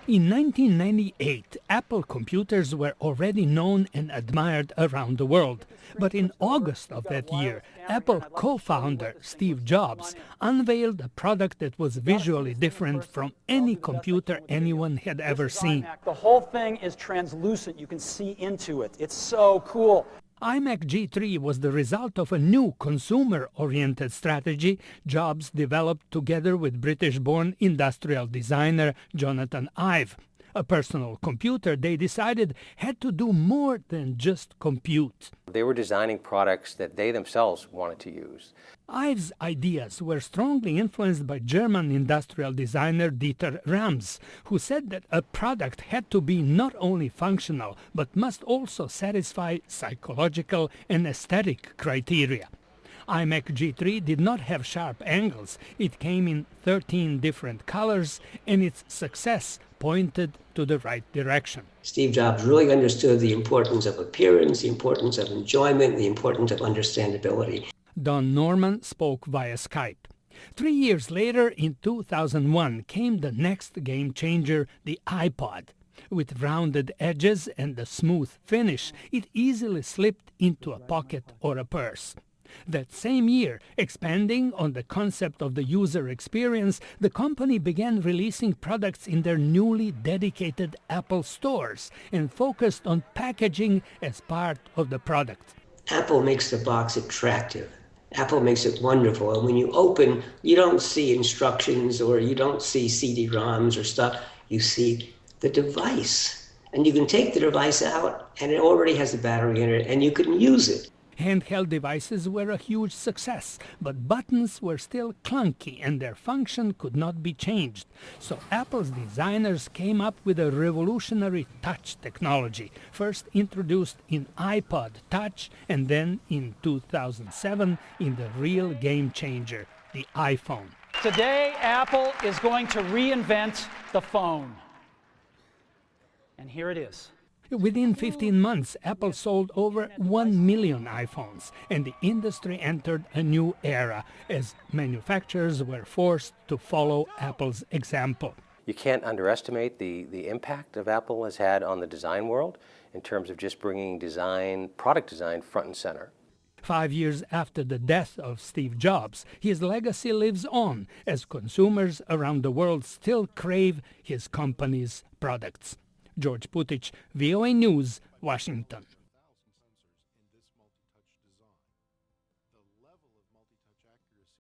In 1998, Apple computers were already known and admired around the world. But in August of that year, Apple co-founder Steve Jobs unveiled a product that was visually different from any computer anyone had ever seen. The whole thing is translucent. You can see into it. It's so cool. iMac G3 was the result of a new consumer-oriented strategy Jobs developed together with British-born industrial designer Jonathan Ive. A personal computer, they decided, had to do more than just compute. They were designing products that they themselves wanted to use. Ive's ideas were strongly influenced by German industrial designer Dieter Rams, who said that a product had to be not only functional, but must also satisfy psychological and aesthetic criteria. iMac G3 did not have sharp angles. It came in 13 different colors, and its success pointed to the right direction. Steve Jobs really understood the importance of appearance, the importance of enjoyment, the importance of understandability. Don Norman spoke via Skype. 3 years later, in 2001, came the next game changer, the iPod. With rounded edges and a smooth finish, it easily slipped into a pocket or a purse. That same year, expanding on the concept of the user experience, the company began releasing products in their newly dedicated Apple stores and focused on packaging as part of the product. Apple makes the box attractive. Apple makes it wonderful. And when you open, you don't see instructions or you don't see CD-ROMs or stuff. You see the device. And you can take the device out and it already has a battery in it and you can use it. Handheld devices were a huge success, but buttons were still clunky and their function could not be changed. So Apple's designers came up with a revolutionary touch technology, first introduced in iPod Touch and then in 2007 in the real game changer, the iPhone. Today, Apple is going to reinvent the phone. And here it is. Within 15 months, Apple sold over 1 million iPhones, and the industry entered a new era as manufacturers were forced to follow Apple's example. You can't underestimate the impact of Apple has had on the design world in terms of just bringing design, product design, front and center. 5 years after the death of Steve Jobs, his legacy lives on as consumers around the world still crave his company's products. George Putic, VOA News, Washington.